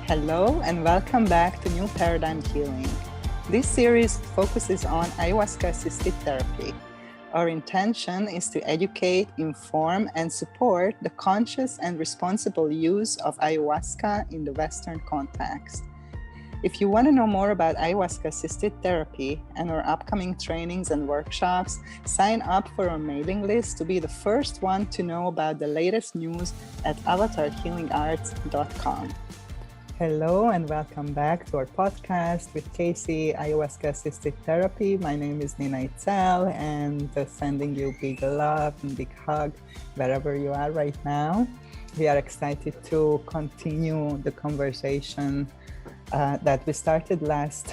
Hello and welcome back to New Paradigm Healing. This series focuses on Ayahuasca Assisted Therapy. Our intention is to educate, inform, and support the conscious and responsible use of ayahuasca in the Western context. If you want to know more about Ayahuasca Assisted Therapy and our upcoming trainings and workshops, sign up for our mailing list to be the first one to know about the latest news at avatarhealingarts.com. Hello and welcome back to our podcast with Casey, Ayahuasca Assisted Therapy. My name is Nina Itzel and sending you big love and big hug wherever you are right now. We are excited to continue the conversation that we started last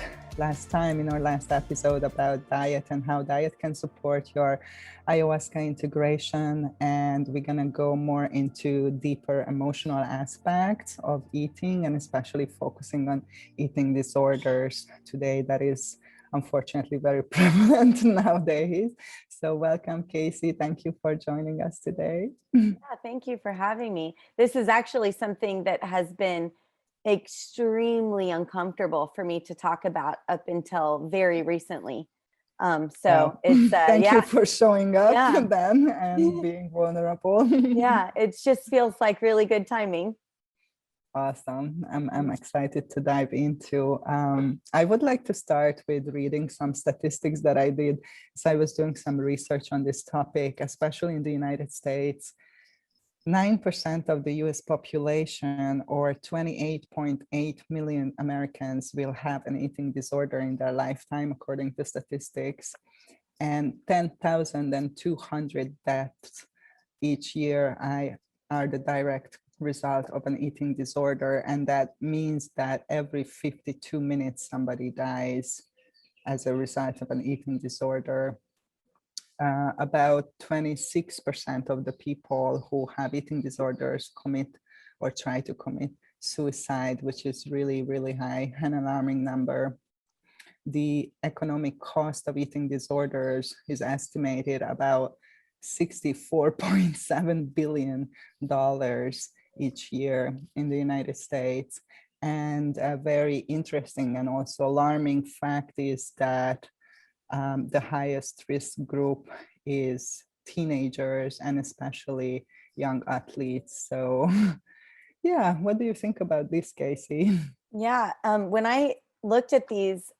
time in our last episode about diet and how diet can support your ayahuasca integration, and we're going to go more into deeper emotional aspects of eating and especially focusing on eating disorders today that is unfortunately very prevalent nowadays. So welcome, Casey. Thank you for joining us today. Yeah, thank you for having me. This is actually something that has been extremely uncomfortable for me to talk about up until very recently. It's thank you for showing up then and being vulnerable. Yeah, it just feels like really good timing. Awesome. I'm excited to dive into. I would like to start with reading some statistics that I did. So I was doing some research on this topic, especially in the United States. 9% of the US population, or 28.8 million Americans, will have an eating disorder in their lifetime, according to statistics. And 10,200 deaths each year are the direct result of an eating disorder. And that means that every 52 minutes, somebody dies as a result of an eating disorder. About 26% of the people who have eating disorders commit or try to commit suicide, which is really, really high, an alarming number. The economic cost of eating disorders is estimated about $64.7 billion each year in the United States. And a very interesting and also alarming fact is that the highest risk group is teenagers and especially young athletes. So yeah, what do you think about this, Casey? Yeah, when I looked at these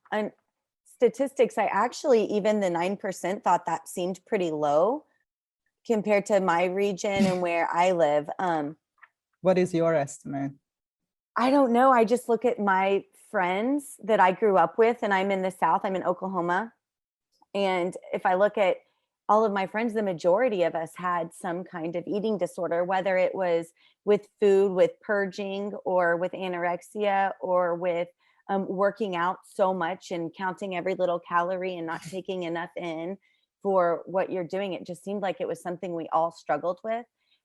statistics, I actually, even the 9% thought that seemed pretty low compared to my region and where I live. What is your estimate? I don't know. I just look at my friends that I grew up with, and I'm in the South, I'm in Oklahoma. And if I look at all of my friends, the majority of us had some kind of eating disorder, whether it was with food, with purging, or with anorexia, or with working out so much and counting every little calorie and not taking enough in for what you're doing. It just seemed like it was something we all struggled with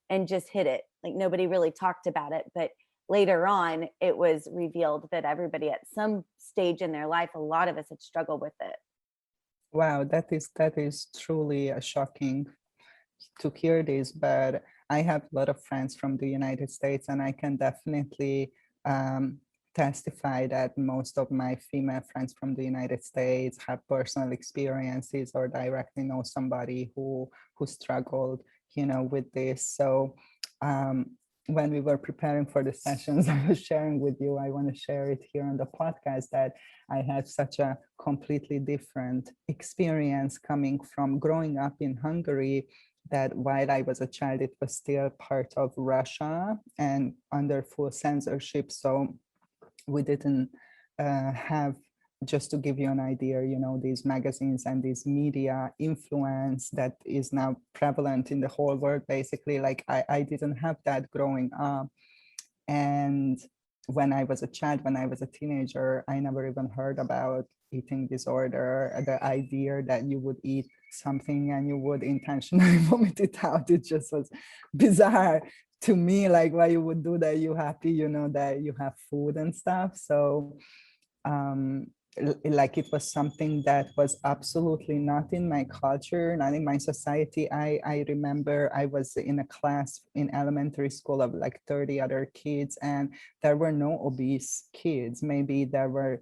and just hid it. Like nobody really talked about it. But later on, it was revealed that everybody at some stage in their life, a lot of us had struggled with it. Wow, that is truly shocking to hear this, but I have a lot of friends from the United States, and I can definitely testify that most of my female friends from the United States have personal experiences or directly know somebody who struggled, with this. So when we were preparing for the sessions I was sharing with you, I want to share it here on the podcast that I had such a completely different experience coming from growing up in Hungary, that while I was a child, it was still part of Russia and under full censorship. So we didn't have, just to give you an idea, these magazines and these media influence that is now prevalent in the whole world, basically. Like I didn't have that growing up. And when I was a child, when I was a teenager, I never even heard about eating disorder. The idea that you would eat something and you would intentionally vomit it out, it just was bizarre to me. Like, why you would do that? You happy, that you have food and stuff. So like it was something that was absolutely not in my culture, not in my society. I remember I was in a class in elementary school of like 30 other kids, and there were no obese kids. Maybe there were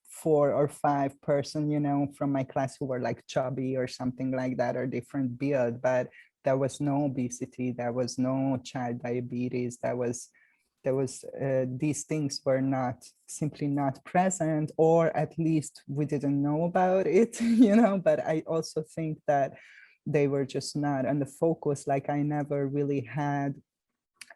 4 or 5 person, from my class who were like chubby or something like that, or different build, but there was no obesity, there was no child diabetes, these things were not simply not present, or at least we didn't know about it, but I also think that they were just not on the focus. Like I never really had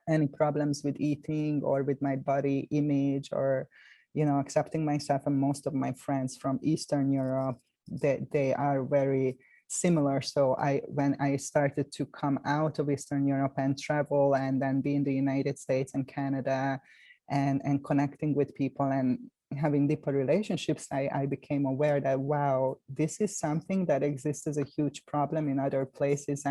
any problems with eating or with my body image, or accepting myself. And most of my friends from Eastern Europe, they are very similar. So when I started to come out of Eastern Europe and travel, and then be in the United States and Canada, and connecting with people and having deeper relationships, I became aware that, wow, this is something that exists as a huge problem in other places.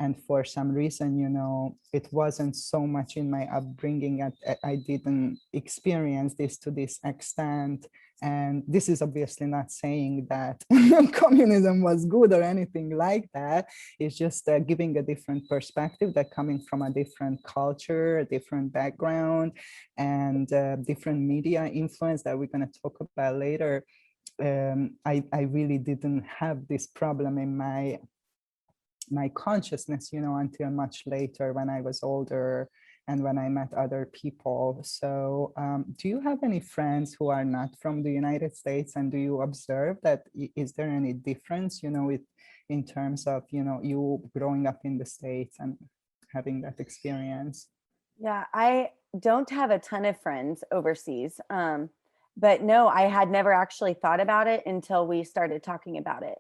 And for some reason, it wasn't so much in my upbringing. I didn't experience this to this extent. And this is obviously not saying that communism was good or anything like that. It's just giving a different perspective, that coming from a different culture, a different background, and different media influence that we're going to talk about later. I really didn't have this problem in my consciousness, until much later, when I was older and when I met other people. So do you have any friends who are not from the United States, and do you observe that, is there any difference, in terms of, you growing up in the States and having that experience? Yeah, I don't have a ton of friends overseas. But no, I had never actually thought about it until we started talking about it.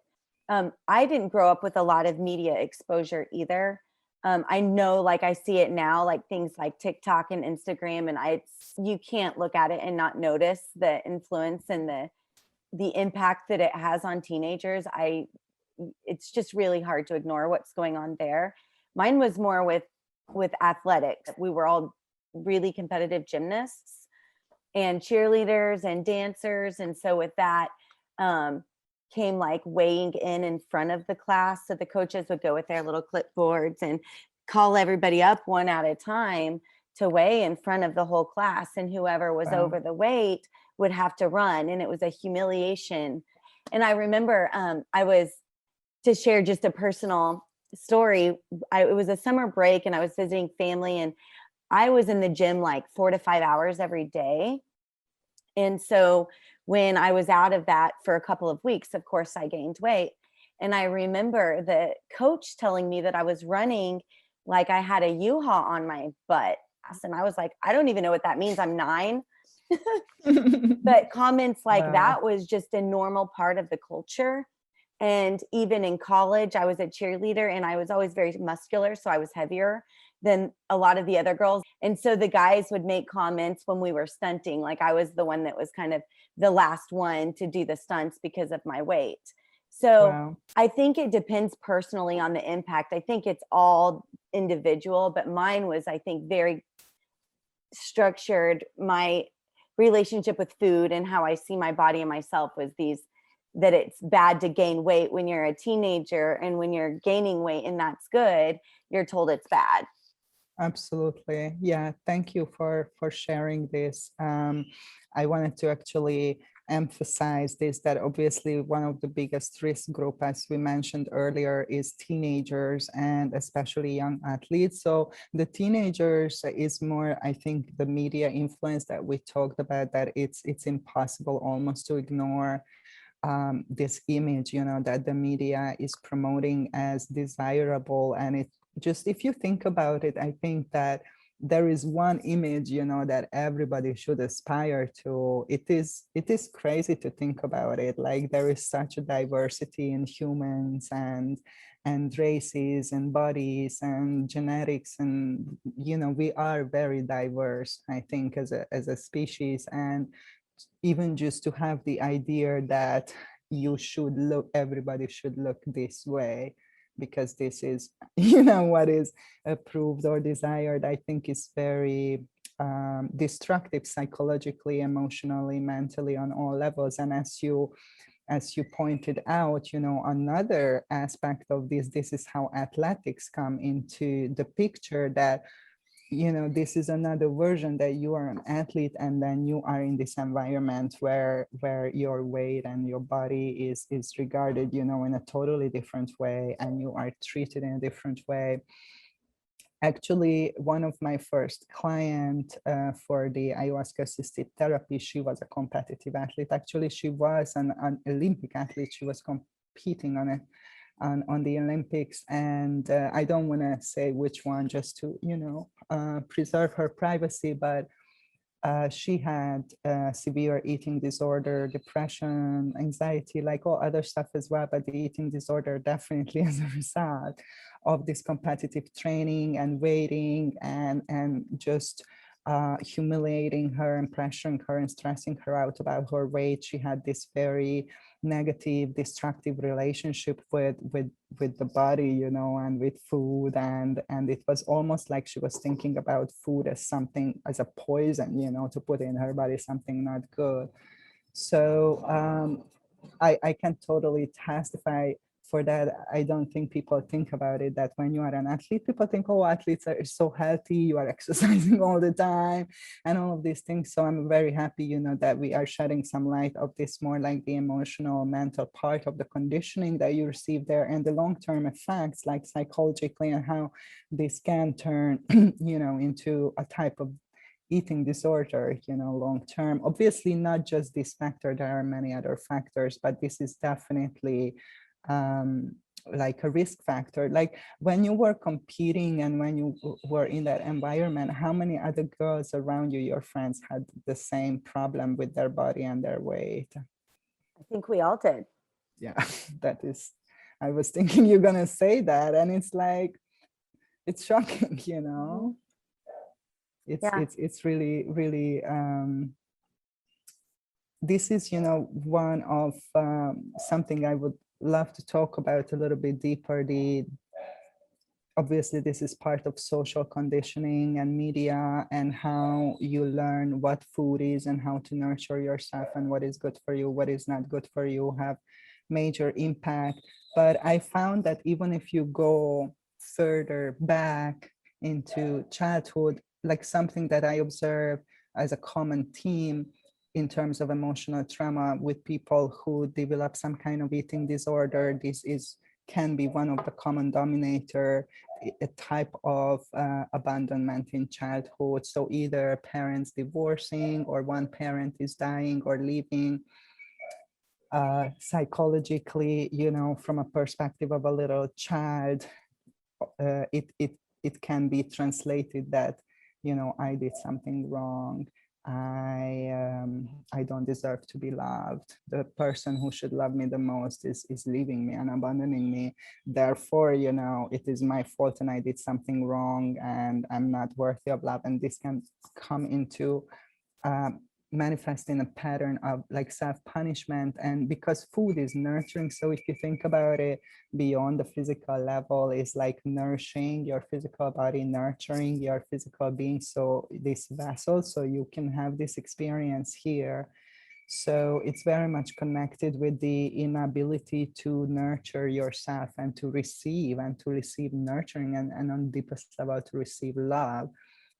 I didn't grow up with a lot of media exposure either. I know, like I see it now, like things like TikTok and Instagram, and you can't look at it and not notice the influence and the impact that it has on teenagers. It's just really hard to ignore what's going on there. Mine was more with athletics. We were all really competitive gymnasts and cheerleaders and dancers, and so with that came like weighing in front of the class. So the coaches would go with their little clipboards and call everybody up one at a time to weigh in front of the whole class, and whoever was Wow. over the weight would have to run, and it was a humiliation. And I remember to share just a personal story, it was a summer break and I was visiting family, and I was in the gym like 4 to 5 hours every day. And so when I was out of that for a couple of weeks, of course, I gained weight. And I remember the coach telling me that I was running like I had a U-Haul on my butt. And I was like, I don't even know what that means. I'm 9. But comments like Wow. that was just a normal part of the culture. And even in college, I was a cheerleader and I was always very muscular. So I was heavier than a lot of the other girls. And so the guys would make comments when we were stunting. Like I was the one that was kind of the last one to do the stunts because of my weight. So Wow. I think it depends personally on the impact. I think it's all individual, but mine was, I think, very structured. My relationship with food and how I see my body and myself was that it's bad to gain weight when you're a teenager, and when you're gaining weight and that's good, you're told it's bad. Absolutely. Yeah. Thank you for sharing this. I wanted to actually emphasize this, that obviously one of the biggest risk group, as we mentioned earlier, is teenagers, and especially young athletes. So the teenagers is more, I think, the media influence that we talked about, that it's impossible almost to ignore this image, that the media is promoting as desirable. And it just, if you think about it, I think that there is one image, that everybody should aspire to. It is crazy to think about it. Like there is such a diversity in humans and races and bodies and genetics, and we are very diverse, I think, as a species. And even just to have the idea that everybody should look this way because this is what is approved or desired, I think is very destructive psychologically, emotionally, mentally, on all levels. And as you pointed out, you know, another aspect of this is how athletics come into the picture, that, you know, this is another version that you are an athlete and then you are in this environment where your weight and your body is regarded, you know, in a totally different way, and you are treated in a different way. Actually, one of my first client for the ayahuasca assisted therapy, she was a competitive athlete. Actually, she was an Olympic athlete. She was competing on it on the Olympics, and I don't want to say which one, just to, you know, preserve her privacy, but she had severe eating disorder, depression, anxiety, like all other stuff as well, but the eating disorder definitely as a result of this competitive training and waiting and just humiliating her and pressuring her and stressing her out about her weight. She had this very negative, destructive relationship with the body, you know, and with food, and it was almost like she was thinking about food as something, as a poison, you know, to put in her body, something not good. So I can totally testify for that. I don't think people think about it, that when you are an athlete, people think, oh, athletes are so healthy, you are exercising all the time and all of these things. So I'm very happy, you know, that we are shedding some light of this, more like the emotional, mental part of the conditioning that you receive there, and the long-term effects, like psychologically, and how this can turn, you know, into a type of eating disorder, you know, long term. Obviously, not just this factor, there are many other factors, but this is definitely like a risk factor. Like when you were competing and when you were in that environment, how many other girls around you, your friends, had the same problem with their body and their weight? I think we all did. Yeah, that is, I was thinking you're gonna say that, and it's like, it's shocking, you know. It's really, really, this is, you know, one of something I would love to talk about a little bit deeper. Obviously, this is part of social conditioning and media, and how you learn what food is and how to nurture yourself, and what is good for you, what is not good for you, have major impact. But I found that even if you go further back into childhood, like something that I observe as a common theme in terms of emotional trauma with people who develop some kind of eating disorder, this is can be one of the common denominator, a type of abandonment in childhood. So either parents divorcing, or one parent is dying or leaving. Psychologically, you know, from a perspective of a little child, it can be translated that, you know, I did something wrong. I don't deserve to be loved. The person who should love me the most is leaving me and abandoning me. Therefore, you know, it is my fault and I did something wrong and I'm not worthy of love. And this can come into manifest in a pattern of like self-punishment. And because food is nurturing, so if you think about it beyond the physical level, is like nourishing your physical body, nurturing your physical being, so this vessel, so you can have this experience here. So it's very much connected with the inability to nurture yourself and to receive nurturing, and on deepest level to receive love,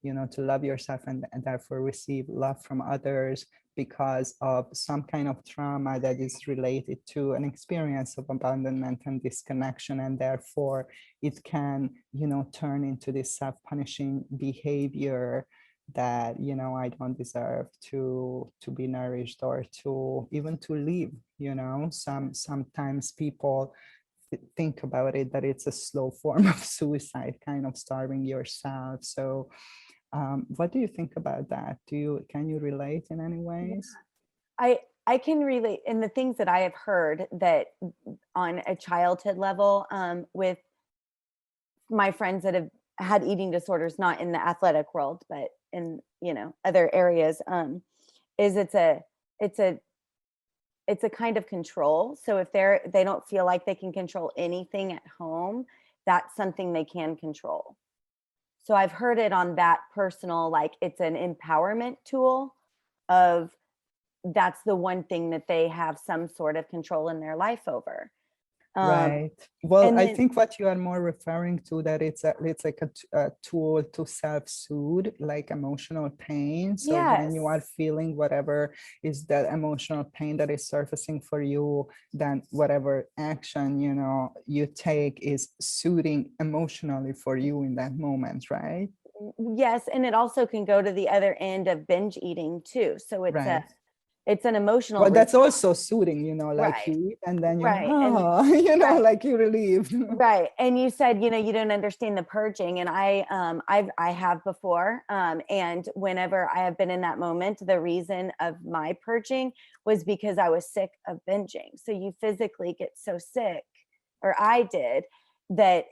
you know, to love yourself and therefore receive love from others, because of some kind of trauma that is related to an experience of abandonment and disconnection. And therefore it can, you know, turn into this self-punishing behavior that, you know, I don't deserve to be nourished, or to even to live, you know. Sometimes people think about it that it's a slow form of suicide, kind of starving yourself. So what do you think about that? Can you relate in any ways? I can relate in the things that I have heard, that on a childhood level, with my friends that have had eating disorders, not in the athletic world, but in, you know, other areas, is it's a kind of control. So if they don't feel like they can control anything at home, that's something they can control. So I've heard it on that personal, like it's an empowerment tool of that's the one thing that they have some sort of control in their life over. Right. Well, And I then, think what you are more referring to, that it's like a tool to self-soothe like emotional pain. So when you are yes, feeling whatever is that emotional pain that is surfacing for you, then whatever action, you take is soothing emotionally for you in that moment, right? yes, and it also can go to the other end of binge eating too. So Right. it's an emotional Well, that's response. also soothing, like Right. you eat and then you, Right. And right. like you relieved. Right. And you said, you don't understand the purging. And I have before. And whenever I have been in that moment, the reason of my purging was because I was sick of binging. So you physically get so sick, or I did, that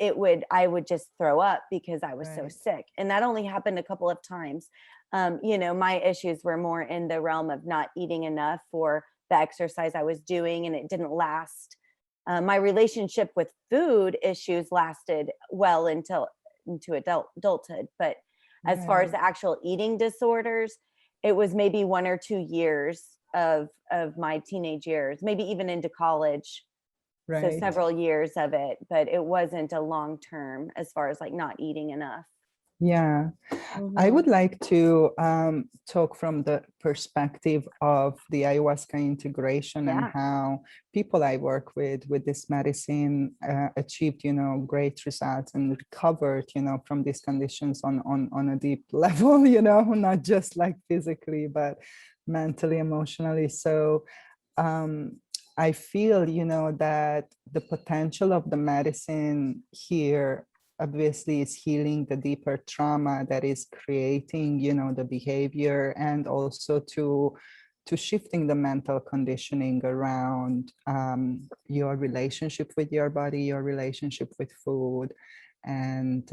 I would just throw up because I was so Right. sick. And that only happened a couple of times. My issues were more in the realm of not eating enough for the exercise I was doing, and it didn't last. My relationship with food issues lasted well into adulthood, but as far as Right. the actual eating disorders, it was maybe 1 or 2 years of my teenage years, maybe even into college. So Right. several years of it, but it wasn't a long term as far as like not eating enough. Yeah, I Mm-hmm. would like to talk from the perspective of the ayahuasca integration and Yeah. how people I work with this medicine achieved, great results and recovered, from these conditions on a deep level, not just like physically, but mentally, emotionally. So um, I feel, that the potential of the medicine here obviously is healing the deeper trauma that is creating, the behavior, and also to shifting the mental conditioning around your relationship with your body, your relationship with food, and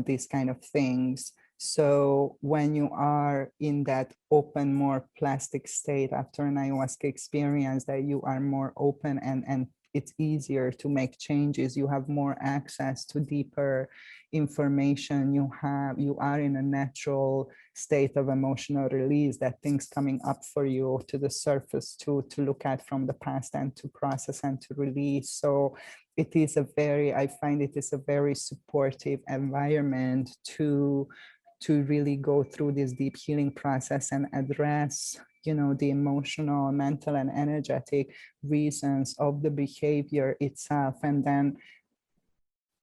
these kind of things. So when you are in that open, more plastic state after an ayahuasca experience, that you are more open and it's easier to make changes. You have more access to deeper information. You are in a natural state of emotional release, that things coming up for you to the surface to look at from the past and to process and to release. So I find it is a very supportive environment to really go through this deep healing process and address the emotional, mental, and energetic reasons of the behavior itself. And then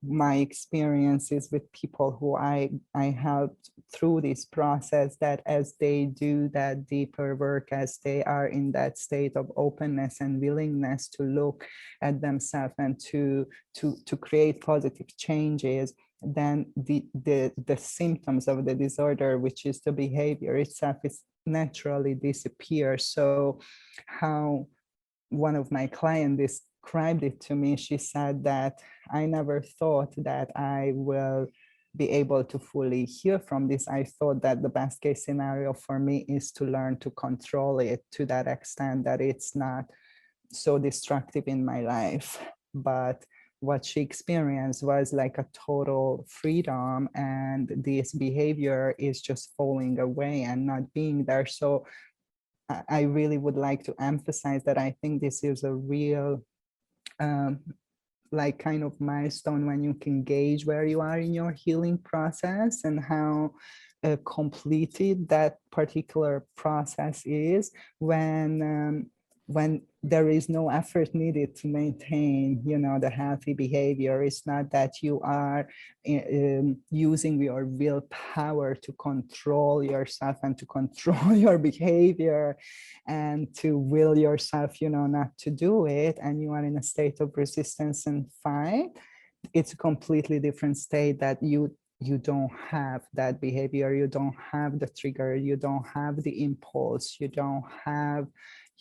my experiences with people who I helped through this process, that as they do that deeper work, as they are in that state of openness and willingness to look at themselves and to create positive changes, then the symptoms of the disorder, which is the behavior itself, is naturally disappears. So how one of my clients described it to me, she said that I never thought that I will be able to fully heal from this. I thought that the best case scenario for me is to learn to control it to that extent that it's not so destructive in my life. But what she experienced was like a total freedom, and this behavior is just falling away and not being there. So I really would like to emphasize that I think this is a real um, like kind of milestone when you can gauge where you are in your healing process and how completed that particular process is when there is no effort needed to maintain the healthy behavior. It's not that you are using your willpower to control yourself and to control your behavior and to will yourself not to do it, and you are in a state of resistance and fight. It's a completely different state, that you don't have that behavior, you don't have the trigger, you don't have the impulse, you don't have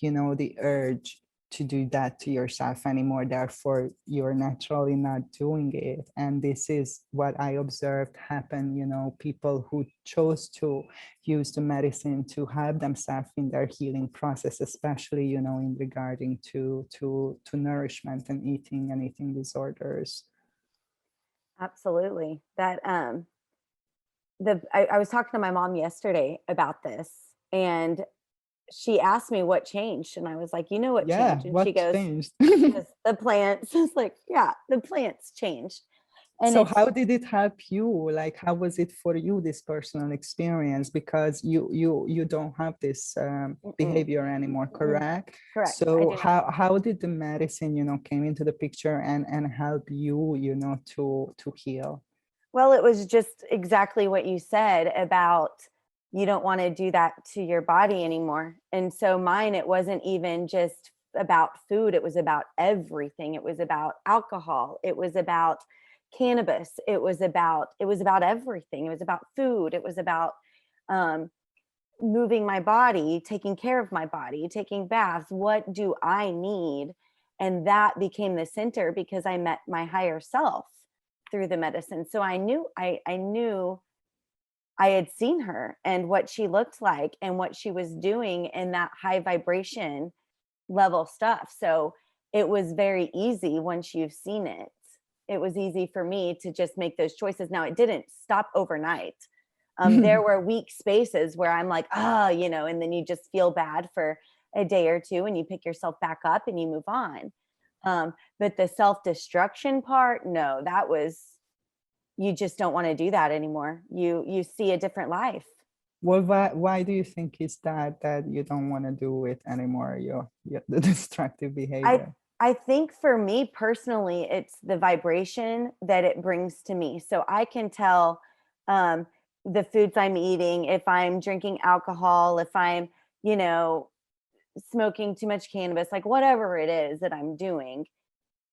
the urge to do that to yourself anymore. Therefore you're naturally not doing it. And this is what I observed happen. People who chose to use the medicine to help themselves in their healing process, especially in regarding to nourishment and eating disorders. Absolutely. That I was talking to my mom yesterday about this, and she asked me what changed, and I was like, you know what Yeah, changed? And what changed? she goes, the plants. It's like, yeah, the plants changed. And So it's how did it help you? Like, how was it for you, this personal experience? Because you don't have this mm-mm, behavior anymore, mm-mm, correct? correct. I So do not. how did the medicine, came into the picture and help you, to heal? Well, it was just exactly what you said about you don't want to do that to your body anymore. And so mine, it wasn't even just about food, it was about everything. It was about alcohol, it was about cannabis, it was about everything. It was about food, it was about um, moving my body, taking care of my body, taking baths. What do I need? And that became the center because I met my higher self through the medicine. So I knew I had seen her and what she looked like and what she was doing in that high vibration level stuff. So it was very easy once you've seen it. It was easy for me to just make those choices. Now, it didn't stop overnight. There were weak spaces where I'm like, and then you just feel bad for a day or two and you pick yourself back up and you move on. But the self-destruction part, no, that was, you just don't want to do that anymore. You see a different life. Well, why do you think is that you don't want to do it anymore? The destructive I behavior. I think for me personally, it's the vibration that it brings to me. So I can tell um, the foods I'm eating, if I'm drinking alcohol, if I'm, you know, smoking too much cannabis, like whatever it is that I'm doing,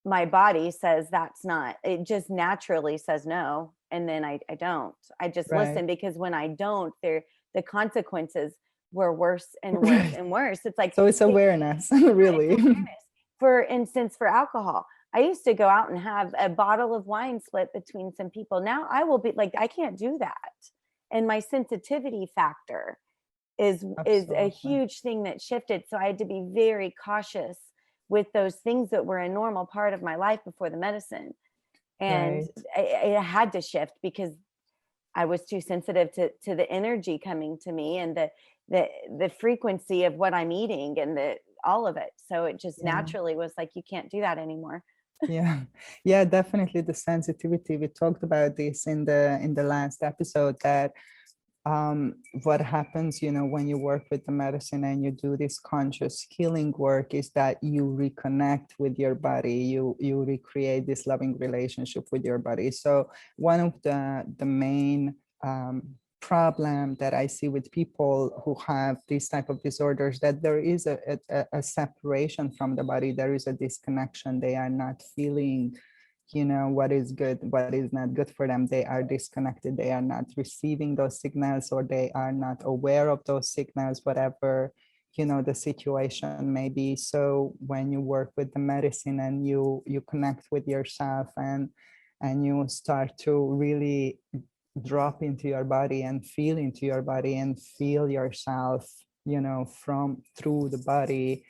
my body says that's not, it just naturally says no. And then I don't. I just Right. listen, because when I don't, the consequences were worse and worse Right. and worse. It's like So it's awareness, really. it's awareness. For instance, for alcohol, I used to go out and have a bottle of wine split between some people. Now I will be like, I can't do that. And my sensitivity factor is a Absolutely. huge thing that shifted. So I had to be very cautious with those things that were a normal part of my life before the medicine. And Right. it had to shift because I was too sensitive to the energy coming to me and the frequency of what I'm eating and the all of it. So it just Yeah. naturally was like, you can't do that anymore. Yeah. Yeah, definitely the sensitivity. We talked about this in the last episode, that what happens, when you work with the medicine and you do this conscious healing work, is that you reconnect with your body. You recreate this loving relationship with your body. So one of the main problem that I see with people who have these type of disorders, that there is a separation from the body. There is a disconnection. They are not feeling, what is good, what is not good for them. They are disconnected. They are not receiving those signals, or they are not aware of those signals, whatever, the situation may be. So when you work with the medicine and you connect with yourself, and you start to really drop into your body and feel into your body and feel yourself, from through the body,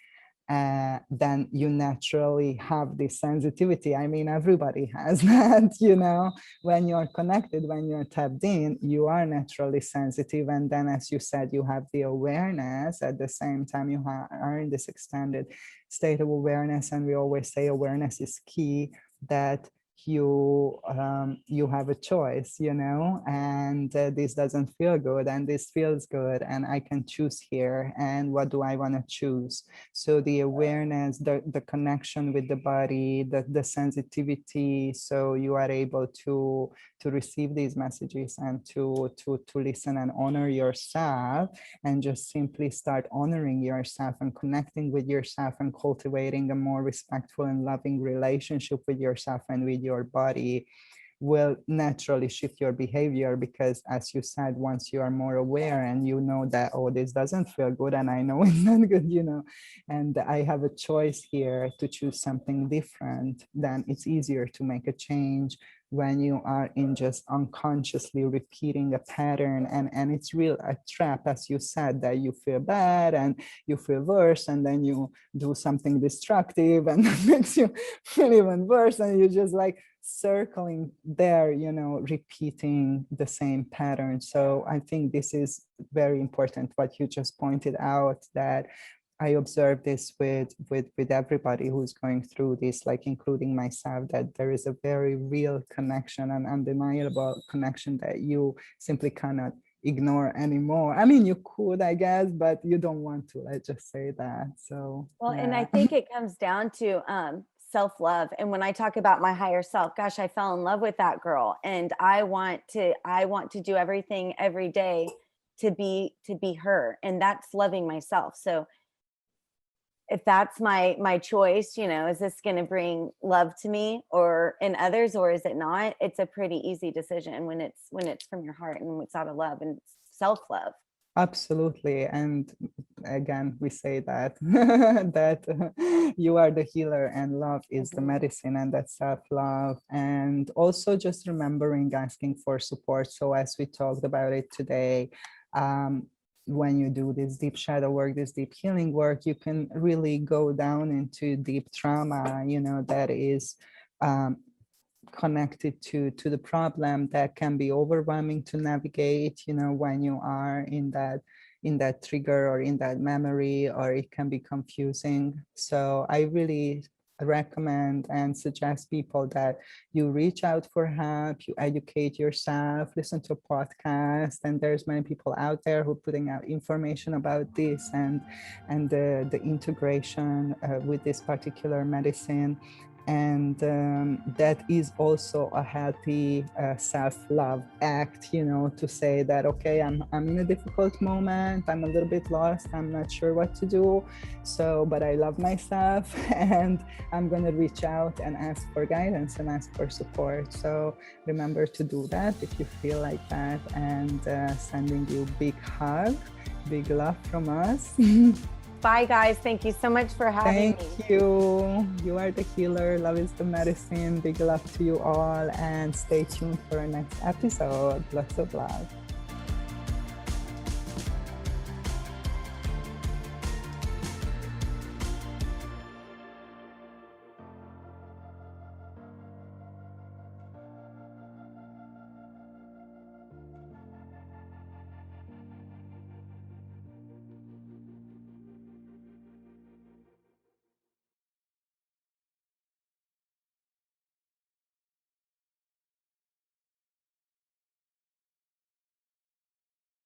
then you naturally have this sensitivity. I mean, everybody has that, when you're connected, when you're tapped in, you are naturally sensitive. And then, as you said, you have the awareness. At the same time, you are in this extended state of awareness. And we always say awareness is key, that you have a choice, and this doesn't feel good and this feels good, and I can choose here, and what do I want to choose? So the awareness, the connection with the body, the sensitivity, so you are able to receive these messages and to listen and honor yourself, and just simply start honoring yourself and connecting with yourself and cultivating a more respectful and loving relationship with yourself and with your body, will naturally shift your behavior. Because, as you said, once you are more aware and you know that, oh, this doesn't feel good, and I know it's not good, and I have a choice here to choose something different, then it's easier to make a change, when you are in just unconsciously repeating a pattern, and it's real a trap, as you said, that you feel bad and you feel worse, and then you do something destructive and that makes you feel even worse, and you're just like circling there, you know, repeating the same pattern. So I think this is very important what you just pointed out, that I observe this with everybody who's going through this, like including myself, that there is a very real connection, an undeniable connection that you simply cannot ignore anymore. I mean, you could, I guess, but you don't want to, let's just say that. So, Well, and I yeah. think it comes down to self-love. And when I talk about my higher self, gosh, I fell in love with that girl, and I want to do everything every day to be her, and that's loving myself. So if that's my choice, you know, is this going to bring love to me or in others, or is it not? It's a pretty easy decision when it's from your heart and it's out of love and self-love. Absolutely. And again, we say that that you are the healer and love is the medicine, and that's self-love. And also just remembering asking for support. So as we talked about it today, when you do this deep shadow work, this deep healing work, you can really go down into deep trauma, you know, that is connected to the problem, that can be overwhelming to navigate, you know, when you are in that trigger or in that memory, or it can be confusing. So I really recommend and suggest people that you reach out for help, you educate yourself, listen to a podcast, and there's many people out there who are putting out information about this and the integration with this particular medicine. And that is also a healthy self-love act, you know, to say that, okay, I'm in a difficult moment, I'm a little bit lost, I'm not sure what to do, so, but I love myself and I'm going to reach out and ask for guidance and ask for support. So remember to do that if you feel like that, and sending you big hug, big love from us. Bye, guys. Thank you so much for having me. Thank you. You are the healer. Love is the medicine. Big love to you all, and stay tuned for our next episode. Lots of love.